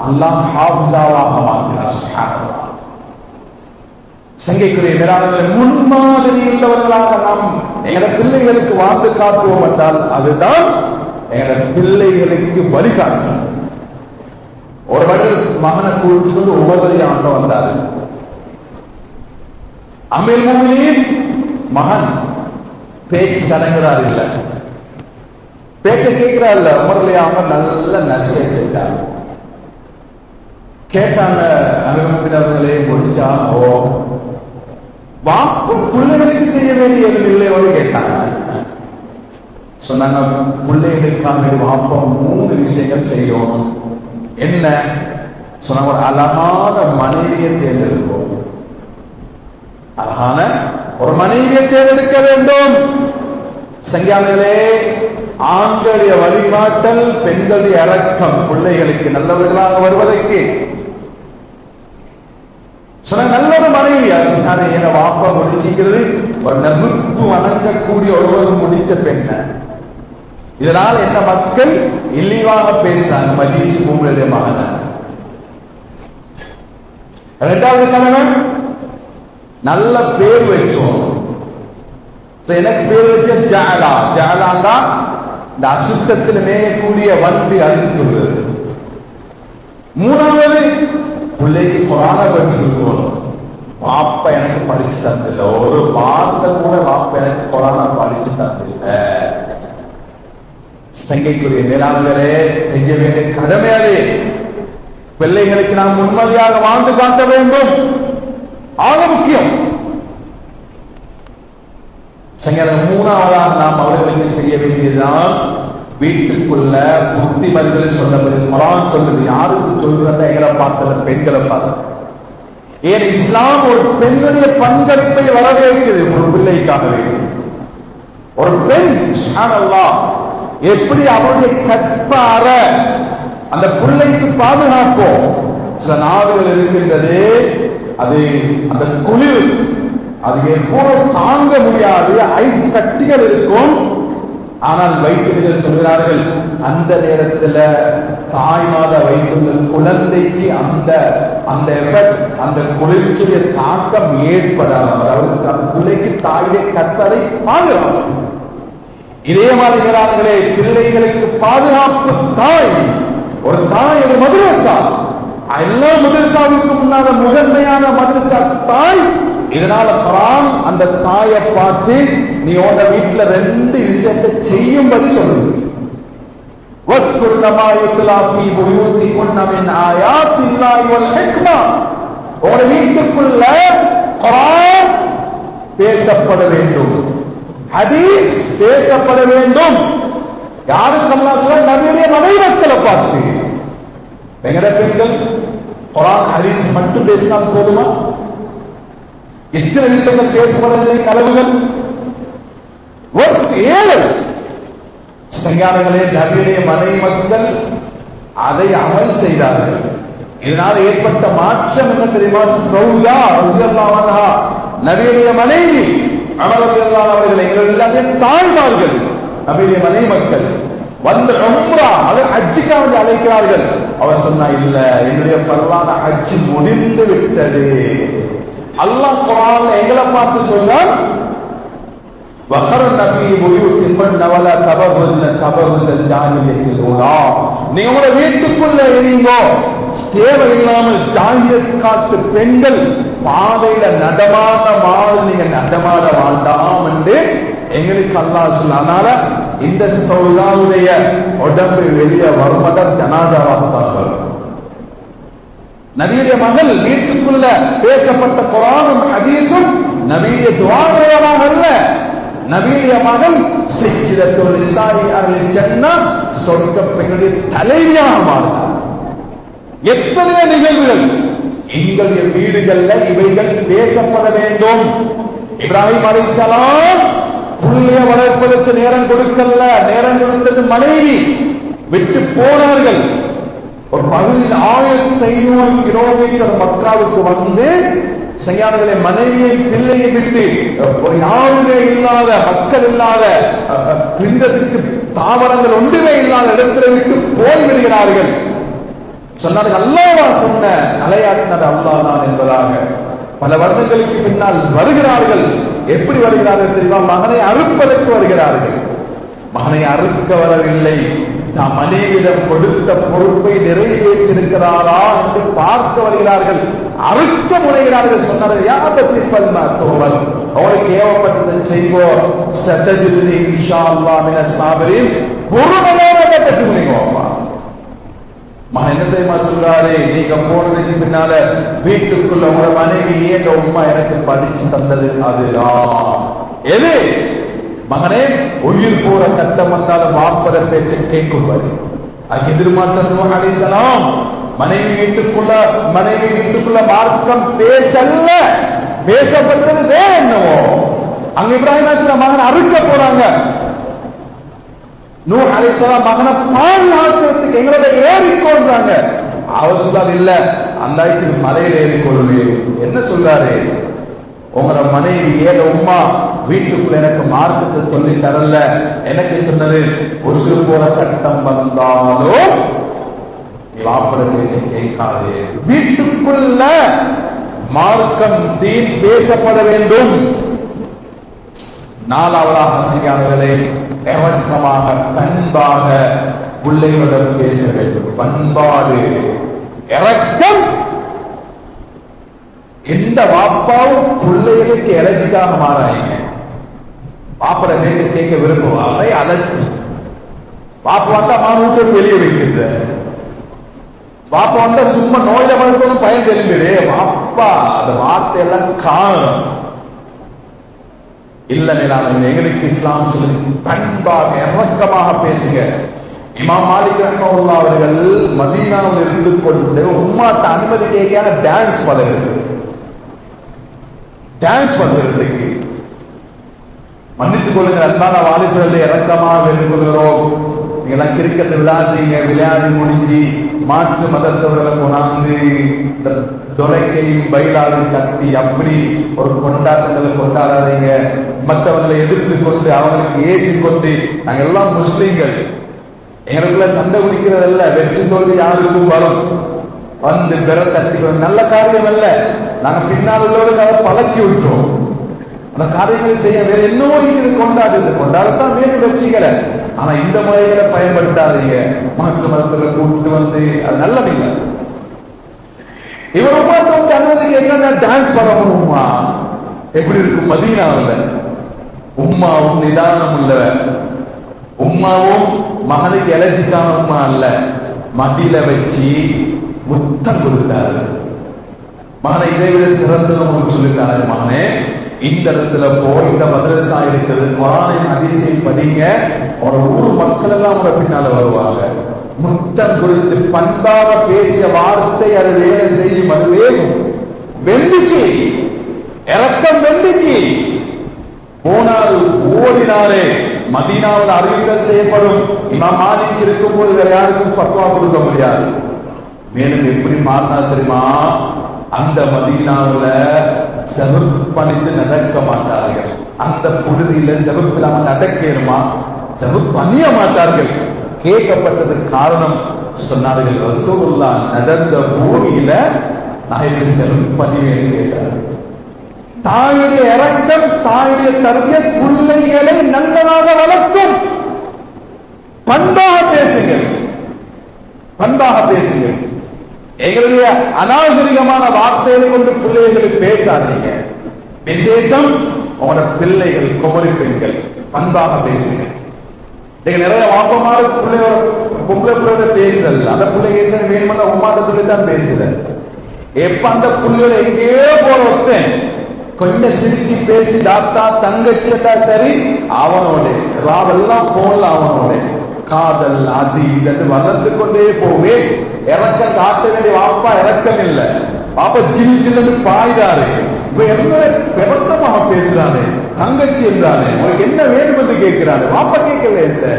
அல்லாஹ் ஹாஃபிஸாவாக மாற்றினார். சுப்ஹானல்லாஹ். சங்கைக்குரிய மேலாளர்களை முன்மாதிரி உள்ளவர்களாக நாம் எங்களோட பிள்ளைகளுக்கு வாழ்ந்து காட்டுவோம் என்றால் அதுதான் எங்களோட பிள்ளைகளுக்கு வழிகாட்டும். ஒரு மனிதர் மகனை கூப்பிட்டு ஒவ்வொரு ஆண்டு வந்தார். அமீர் முஃமினீன் மகன் பேச்சு கடங்கிறார் இல்ல, பேச்ச கேட்கிறார் இல்ல. உமர்லியாம நல்ல நசிகை செஞ்சாங்க. கேட்டாங்க அமீர் முஃமினீன் அவர்களே, முடிச்சா? ஓ, வாப்பு பிள்ளைகளுக்கு செய்ய வேண்டியது இல்லையோடு கேட்டாங்க. சொன்னாங்க, பிள்ளைகளுக்கான வாப்பா 3 விஷயங்கள் செய்யணும். என்ன சொன்னாங்க? ஒரு அழகான மனைவியை தேர்ந்தெடுப்போம். அழகான ஒரு மனைவியை தேர்ந்தெடுக்க வேண்டும். சங்கியானங்களே, ஆண்களுடைய வழிகாட்டல், பெண்களுடைய இரக்கம், பிள்ளைகளுக்கு நல்லவர்களாக வருவதற்கு சொன்ன நல்ல ஒரு மனைவி சொன்னாரு, என வாப்பா முடிச்சுக்கிறது ஒரு நெருப்பு வணங்கக்கூடிய ஒருவர் முடித்த பெண்ண. இதனால் என்ன மக்கள் இழிவாக பேசுறாங்க. மஜீஸ் உங்களுடைய மகன. இரண்டாவது கணவன் நல்ல பேர் வச்சோம். எனக்கு பேர் வச்ச ஜாலா. ஜாலாண்டா இந்த அசுத்தத்தில் மேயக்கூடிய வண்டி அழித்து சொல்வது. மூணாவது பிள்ளைக்கு குரான பற்றி சொல்லுவோம். வாப்பா எனக்கு படிச்சு தந்தில்ல, ஒரு வார்த்தை கூட வாப்பா எனக்கு குரான படிச்சு தந்தில்ல. சங்கைக்குரிய மேலாண்களே, செய்ய வேண்டிய கடமையாலே பிள்ளைகளுக்கு நாம் உண்மையாக வாழ்ந்து காட்ட வேண்டும். ஆக முக்கியம். மூணாவதாக நாம் அவர்களுக்கு செய்ய வேண்டியதுதான் வீட்டுக்குள்ள புத்திமதிகள் சொல்லப்படுது. குர்ஆன் சொல்லுது. யாருக்கு சொல்றத? எங்களை பார்த்தல, பெண்களை பார்த்து. ஏன் இஸ்லாம் ஒரு பெண்ணுடைய பங்களிப்பை வரவேற்கிறது. ஒரு பிள்ளைக்காகவே ஒரு பெண் சுப்ஹானல்லாஹ் எப்படி அவருடைய கற்பார அந்த பிள்ளைக்கு பாதுகாப்போம். சில நாடுகள் இருக்கின்றது, அது அந்த குளிர் அது எப்போதும் தாங்க முடியாது. ஐஸ் கட்டிகள் இருக்கும். ஆனால் வைத்தியர்கள் சொல்கிறார்கள், அந்த நேரத்தில் தாய்மாத வைத்துள்ள குழந்தைக்கு அந்த அந்த எஃபெக்ட், அந்த குளிர்ச்சிய தாக்கம் ஏற்படாது. அதாவது அந்த பிள்ளைக்கு தாயை கற்பதை பாதுகாப்பு. இதே மாதிரிகளே பிள்ளைகளுக்கு பாதுகாப்பு தாய். ஒரு தாய், ஒரு மதரசா. எல்லா மதரசாவுக்கு முன்னால முதன்மையான மதரசா தாய். இதனால குர்ஆன் அந்த தாயை பார்த்து நீ உன் வீட்டுல ரெண்டு விஷயத்தை செய்யும்படி சொல்லுது. வத்குர்னமா யுத்லா ஃபீ புயூத்திகுன்ன மின் ஆயாத்தில்லாஹி வல் ஹிக்மா. உன் வீட்டுக்குள்ள குர்ஆன் பேசப்பட வேண்டும், ஹதீஸ் பேசப்பட வேண்டும். யாருக்கு அல்லாஹ் சொல்ற? நபியுடைய மனைவிகளை பார்த்து. எங்கட பெண்கள் குர்ஆன் ஹதீஸ் மட்டும் பேசினால் போதுமா? எத்தனை விஷயங்கள் பேசப்படவில்லை? கலவுகள். ஏழு சங்காரங்களே, நபியுடைய மனைவி மக்கள் அதை அமல் செய்தார்கள். இதனால் ஏற்பட்ட மாற்றம் என்ன தெரியுமா? சௌதா ரலியல்லாஹு அன்ஹா நபியுடைய மனைவி, உமர் ரலியல்லாஹு அவர்கள் எங்கள் எல்லாத்தையும் தாழ்வார்கள். நபியுடைய மனைவி மக்கள் வந்து உம்ரா, அது ஹஜ்ஜுக்கு வந்து அழைக்கிறார்கள். அவர் சொன்னா, இல்ல, என்னுடைய ஃபர்லான ஹஜ் முடிந்து விட்டது. அல்லாஹ் குர்ஆன்ல எங்களை பார்த்து சொன்னார், வகர்ன ஃபீ புயூத்திகுன்ன வலா தபர்ருஜ்ன தபர்ருஜல் ஜாஹிலியத்தில் ஊலா. நீங்க உங்க வீட்டுக்குள்ள இருங்கோ, தேவையில்லாமல் ஜாஹிலியத் காட்டு பெண்கள் பாதையில நடமாட மாதிரி நீங்க நடமாட வேண்டாம் என்று எங்களுக்கு அல்லாஹ் சொல்ல. அதனால இந்த சௌதாவுடைய உடம்பு வெளியே வருமதான் ஜனாசாவாக. நபியுடைய மகள் வீட்டுக்குள்ள பேசப்பட்ட குர்ஆனும் ஹதீஸும் நபியுடைய துஆவாக அல்ல. நபியுடைய மகள் சையிதத்துல் நிசாஇ அஹ்லில் ஜன்னah, சொர்க்க பெண்களுடைய தலைவியாக மாறினார். எத்தனை நிகழ்வுகள் எங்களுடைய வீடுகள்ல இவைகள் பேசப்பட வேண்டும். இப்ராஹிம் அலைஹிஸ்ஸலாம் புள்ளைய வளர்ப்பதற்கு நேரம் கொடுக்கல. நேரம் கொடுத்தது மனைவி. விட்டு போனார்கள். ஒரு பகுதியில் 1500 கிலோமீட்டர் மக்காவுக்கு வந்து செய்யாளர்களை மனைவியை பிள்ளையை விட்டு ஒரு யாருமே இல்லாத, மக்கள் இல்லாத, தின்றதுக்கு தாவரங்கள் ஒன்றுமே இல்லாத இடத்துல விட்டு போய்விடுகிறார்கள். சொன்னார்கள், அல்லாஹ் சொன்ன தலையாட்டினது அல்லாஹ் தான் என்பதாக. பல வருடங்களுக்கு பின்னால் வருகிறார்கள். எப்படி வருகிறார்கள் தெரியுமா? மகனை அறுப்பதற்கு வருகிறார்கள். மகனை அறுக்க வரவில்லை, நாம் மனைவியிடம் கொடுத்த பொறுப்பை நிறைவேற்றிருக்கிறாரா என்று பார்க்க வருகிறார்கள். அறுக்க முனைகிறார்கள். சொன்னார்கள், யாபத்தி ஃபல்மா தோவல், அவளுக்கு ஏவப்பட்டதை செய்வோம். சதஜிதுனி இன்ஷா அல்லாஹ் மினஸ் சாபிரீன். பொறுமையோட கட்டு முடியுமா? மகன் என்ன தெரியுமா சொல்றாரு? நீங்க போனதுக்கு பின்னால வீட்டுக்குள்ள உங்க மனைவி ஏன் உமா எனக்கு படிச்சு தந்தது அதுதான். எது? மகனே, உயிர் போற கட்டம் வந்தாலும் வாப்பத பேச்சை கேட்குவாரு. எதிர்மாற்றம் நூஹ் அலைஹிஸ்ஸலாம் மனைவி வீட்டுக்குள்ள மார்க்கம் பேசல, பேசப்பட்டது வேற என்னவோ. அங்க இப்ராஹிம் அலைஹிஸ்ஸலாம் மகன் அறுக்க போறாங்க. நூஹ் அலைஹிஸ்ஸலாம் மகனை பாதுகாக்கிறதுக்கு எங்களோட ஏறிக்கொள்றாங்க. அவர் சொல்றாரு, இல்ல அந்த இடத்துக்கு மலையில ஏறிக்கொள்வேன். என்ன சொல்றாரு? உங்களோட மனைவி ஏழ உம்மா வீட்டுக்குள்ள எனக்கு மார்க்கத்தை சொல்லி தரல. எனக்கு சொன்னது, ஒரு சிறு போல கட்டம் வந்தாலும் வாப்பட பேச்சை கேட்காது. வீட்டுக்குள்ள மார்க்கம் தீன் பேசப்பட வேண்டும். நாலாவதாக செய்யாதவர்களை இறக்கமாக பண்பாக பிள்ளைகளுடன் பேச வேண்டும். பண்பாடு, இறக்கம். எந்த வாப்பாவும் பிள்ளைகளுக்கு எலர்ஜிக்காக மாறாங்க. வாப்பட பேச கேட்க விரும்புவாங்க, அலர்ஜி. வாப்பா வந்தா மாணவர்கள் வெளியே வைக்கிறது. வாப்பா வந்தா சும்மா நோயில படுத்தணும் பயன் தெரியுது. வாப்பா அந்த வார்த்தை எல்லாம் காணும். இல்ல மேலான எங்களுக்கு இஸ்லாம் சொல்லி பண்பாக இறக்கமாக பேசுங்க. இமாம் மாலிக் ரஹ்மத்துல்லாஹி அவர்கள் மதீனாவில் இருந்து கொண்டு உம்மாட்ட அனுமதி கேட்க டான்ஸ் பண்ணுறதுக்கு. மன்னித்துக் கொள்ளுங்க அன்பான வாலிபர்களை இறக்கமாக வேண்டிக் கொள்கிறோம். நீங்கெல்லாம் கிரிக்கெட் விளையாடுறீங்க, விளையாடி முடிஞ்சு மாற்று மதத்தவர்களை கொண்டாந்து இந்த தொலைக்கையும் பயிலாக கட்டி அப்படி ஒரு கொண்டாட்டங்களை கொண்டாடாதீங்க. மற்றவர்களை எதிர்த்து கொண்டு அவர்களுக்கு ஏசி கொண்டு நாங்கள் எல்லாம் முஸ்லீம்கள், எங்களுக்குள்ள சண்டை பிடிக்கிறதல்ல. வெற்றி தோல்வி யாருக்கும் வரும். வந்து பெற தட்டி நல்ல காரியம் அல்ல. நாங்க பின்னால் உள்ளவர்கள் அதை பழக்கி விட்டோம். அந்த காரியங்களை செய்ய வேற என்னவோ இது கொண்டாடத்தான் வேறு வெற்றிகளை. ஆனா இந்த முறைகளை பயன்படுத்தாதீங்க. மாற்று மதத்துல கூட்டு வந்து அது நல்லதில்லை. இவர் உமாத்த அனுமதி கேட்க டான்ஸ் பண்ண முடியுமா? எப்படி இருக்கும்? மதீனாவில் உம்மாவும் நிதானம் உள்ள உம்மாவும் மகனுக்கு எலர்ஜிக்கான உம்மா அல்ல. மடியில வச்சு முத்தம் கொடுத்தாரு. மகனை இதை விட சிறந்தது உங்களுக்கு சொல்லிட்டாரு. மகனே, இந்த இடத்துல போய் இந்த மதரசா இருக்குது, குர்ஆனின் ஹதீஸையும் படிங்க, ஒரு ஊர் மக்கள் எல்லாம் உங்க பின்னால வருவாங்க. முத்தம் கொடுத்து பண்பாக பேசிய வார்த்தை அது வேலை செய்யும். அது வேகும் வெந்துச்சு, இறக்கம் வெந்துச்சு. போனாரு, ஓடினாரே. மதீனாவில் அறிவித்தல் செய்யப்படும். இமாம் மாலிக் இருக்கும் போது வேற யாருக்கும் ஃபத்வா கொடுக்க முடியாது. மேலும் எப்படி மாறினா தெரியுமா? அந்த மதீனாவுல செவப்பணித்து நடக்க மாட்டார்கள். அந்த புழுதியில செவப்பில்லாம நடக்கணுமா? செவப்பு அணிய மாட்டார்கள். கேட்கப்பட்டது காரணம் சொன்னார்கள், ரசூலுல்லாஹ் நடந்த பூமியில நான் எப்படி செவப்பணிவேன்னு கேட்டார். தாயுடைய இறக்கம், தாயுடைய தர்பிய பிள்ளைகளை நல்லதாக வளர்க்கும். பண்பாக பேசுங்கள், பண்பாக பேசுங்கள். எங்களுடைய அநாகரிகமான வார்த்தைகளை கொண்டு பிள்ளைகளுக்கு பேசாதீங்க. விசேஷம் உங்களோட பிள்ளைகள், குமரி பெண்கள், பண்பாக பேசுங்க. நீங்க நிறைய வாப்பமாறு பொம்பளை பிள்ளையோட பேசுறது, அந்த பிள்ளை பேச வேணுமென்ற உமாட்ட சொல்லித்தான் பேசுறேன். எப்ப அந்த பிள்ளையோட எங்கேயோ போற ஒருத்தன் கொஞ்சம் சிரிக்கி பேசி தாத்தா தங்கச்சியத்தா சரி, அவனோட ராவெல்லாம் போல அவனோட காதல் அது இதற்கு வளர்ந்து கொண்டே போவே. இறக்கம் காட்ட வேண்டிய வாப்பா இறக்கம் இல்லை. பாப்பா ஜில் ஜில்லுன்னு பாய்தாரு. இப்ப என்ன விவரமாக பேசுறானே, தங்கச்சி என்றானே, உனக்கு என்ன வேணும் என்று கேட்கிறாரு. வாப்பா கேட்கல.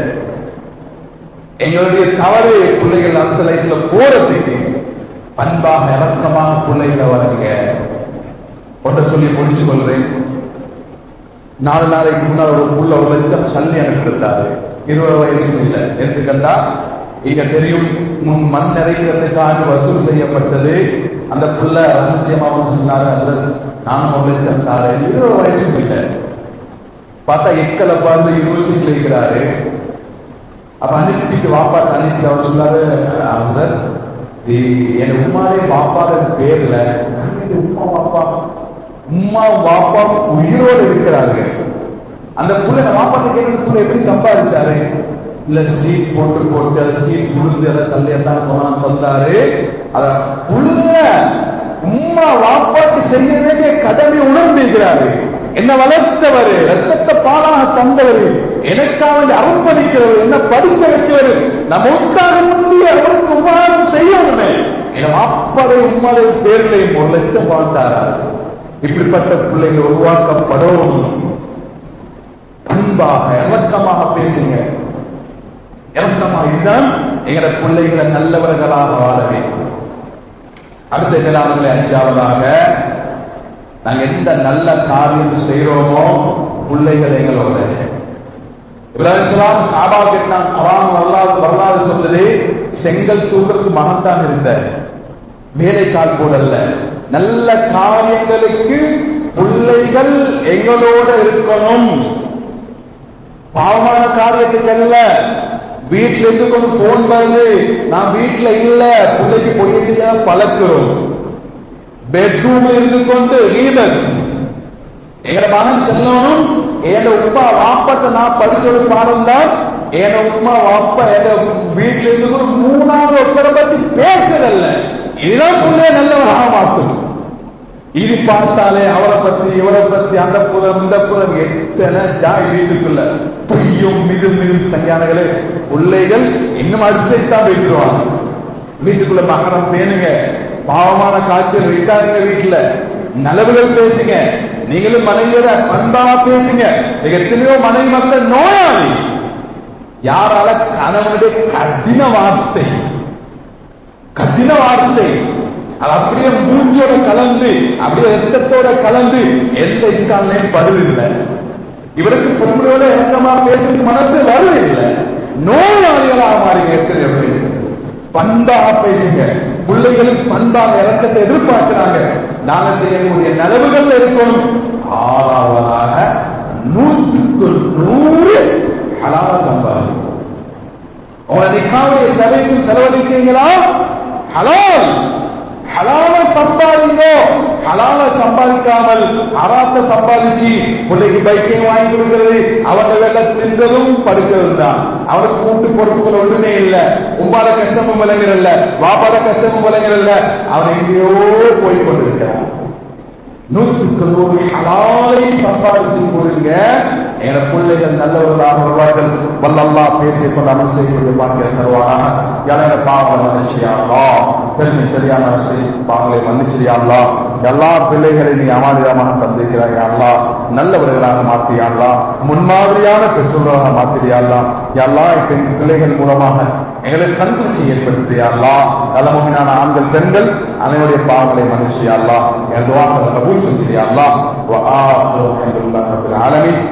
எங்களுடைய தவறு பிள்ளைகள் அந்த லைஃப்ல போறதுக்கு பண்பாக இறக்கமாக பிள்ளைகளை வளருங்க. ஒன்றை சொல்லி முடிச்சு கொள்றேன். 4 நாளைக்கு முன்னால் ஒரு புள்ள ஒரு லட்சம் சல்லி அனுப்பிட்டாரு. 20 வயசு இல்லை. எடுத்துக்கண்டா இங்க தெரியும், மண் நிறைக்கிறதுக்காக வசூல் செய்யப்பட்டது. அந்த புள்ள ரகசியமாக சொன்னாரு, அதுல நானும் 1 லட்சம் தாரு. 20 வயசு இல்லை. பார்த்தா எக்கலை பார்த்து யூனிவர்சிட்டியில் இருக்கிறாரு. அப்ப அனுப்பிட்டு வாப்பாட்டு அனுப்பிட்டு அவர் சொன்னாரு, அவர் என் உமாலே வாப்பாட பேர்ல உமா வாப்பா, உமா வாப்பா உயிரோடு இருக்கிறார்கள். அந்த புள்ள வாப்பாட்ட கேட்கிற புள்ள எப்படி சம்பாதிச்சாரு? இல்ல சீட் போட்டு அதை சீட் விழுந்து அதை சல்லையத்தான் கொண்டாந்து தந்தாரு. அத புள்ள உம்மா வாப்பாக்கு செய்ய வேண்டிய கடமை உணர்ந்திருக்கிறாரு. என்ன வளர்த்தவர், ரத்தத்தை பாலாக தந்தவர், எனக்காக அர்ப்பணிக்கிறவர், என்ன படிக்க வைக்கிறவர், நம்ம உற்சாக முந்தைய அவருக்கு உபகாரம் செய்யணுமே. என் வாப்பாடைய உம்மாடைய பேர்களையும் 1 லட்சம் வாழ்ந்தாரா? இப்படிப்பட்ட பிள்ளைகள் உருவாக்கப்படும். அன்பாக இறக்கமாக பேசுங்க. இறக்கமாக இருந்தால் எங்களோட பிள்ளைகளை நல்லவர்களாக வாழ வேண்டும். அடுத்த கிராமங்களை 5ஆவதாக நாங்க எந்த நல்ல காரியம் செய்யறோமோ பிள்ளைகள் எங்களோட. இப்ராஹிம் ஸலாம் காபா கட்டினான். குர்ஆன் வரலாறு சொல்லுது, செங்கல் தூக்குறதுக்கு மகன் தான் இருந்த, வேலைக்கால் போல அல்ல. நல்ல காரியங்களுக்கு பிள்ளைகள் எங்களோட இருக்கணும். பாவமான காரியத்துக்கு அல்ல. வீட்டுல இருந்து கொண்டு போன் வருது, நான் வீட்டுல இல்ல, பிள்ளைக்கு பொய் செய்ய பழக்கிறோம். பெட்ரூம்ல இருந்து கொண்டு எங்க மகன் செல்லணும். என் உப்பா வாப்பத்தை நான் படிக்கிற பாடம் தான். என் உமா வாப்பா என் வீட்டுல இருந்து கூட 3வது ஒருத்தரை பத்தி பேசுறல்ல. இதுதான் பிள்ளைய நல்லவராக மாற்றும். இது பார்த்தாலே அவரை பத்தி இவரை பத்தி அந்த புறம் இந்த புறம் எத்தனை ஜாய் வீட்டுக்குள்ள பொய்யும் மிது சங்கியானங்களே. பிள்ளைகள் இன்னும் அடுத்தான் வைக்கிறோம். வீட்டுக்குள்ள மகரம் பேணுங்க, பாவமான காய்ச்சல் வைக்காதுங்க. வீட்டுல நலவுகள் பேசுங்க. நீங்களும் மனைவியோட பண்பா பேசுங்க. எத்தனையோ மனைவி மக்கள் நோயாளி. யாரால கணவனுடைய கடின வார்த்தை அது அப்படியே மூஞ்சோட கலந்து அப்படியே ரத்தத்தோட கலந்து எந்த இஸ்லாம்லையும் படுவதில்லை. இவருக்கு பொம்பளையோட இறக்கமா பேசுறது மனசு வருவதில்லை. நோயாளிகளாக மாறி பண்பாக பேசுங்க. பிள்ளைகளுக்கு பண்பாக இறக்கத்தை எதிர்பார்க்கிறாங்க. நாங்க செய்யக்கூடிய நலவுகள் இருக்கணும். 6ஆவதாக 100க்கு 100 ஹலால சம்பாதிக்கும். உங்களை நிக்காவுடைய சபைக்கும் செலவழித்தீங்களா? ஹலால் ஹலால சம்பாதிங்க. ஹலால சம்பாதிக்காமல் ஹராத்த சம்பாதிச்சு பிள்ளைக்கு பைக்கை வாங்கி கொடுக்கிறது, அவன் வேலை தின்றதும் படுக்கிறது தான். அவனுக்கு கூட்டு பொறுப்புகள் ஒன்றுமே இல்லை. உம்மால கஷ்டமும் விளங்குறல்ல, வாப்பாட கஷ்டமும் விளங்குறல்ல. அவன் எங்கேயோ போய் கொண்டிருக்கிறான். 100க்கு 100 ஹலாலை சம்பாதிச்சு கொடுங்க. என பிள்ளைகள் நல்லவர்களாக வருவார்கள். வல்லல்லாஹ் பேசிய கொண்டு அமல் செய்யக்கூடிய பாக்கியம் தருவானாக. யார பாவங்களை மன்னிச்சியா அல்லாஹ், பெருமை தெரியாம பாவங்களை மன்னிச்சியா அல்லாஹ். எல்லா பிள்ளைகளை நீ அமானிதமாக தந்திருக்கிறாய் அல்லாஹ். நல்லவர்களாக மாற்றியா அல்லாஹ். முன்மாதிரியான பெற்றோர்களாக மாற்றியா அல்லாஹ். எல்லா பிள்ளைகள் மூலமாக எங்களுக்கு கண்குறிச்சி ஏற்படுத்தியா அல்லாஹ். நல்லமுகமான ஆண்கள் பெண்கள் அனைவருடைய பாவங்களை மன்னிச்சியா அல்லாஹ். என் துஆக்களை கபூல் செஞ்சியா அல்லாஹ். வ ஆகிரு அல்ஹம்துலில்லாஹி ரப்பில் ஆலமீன்.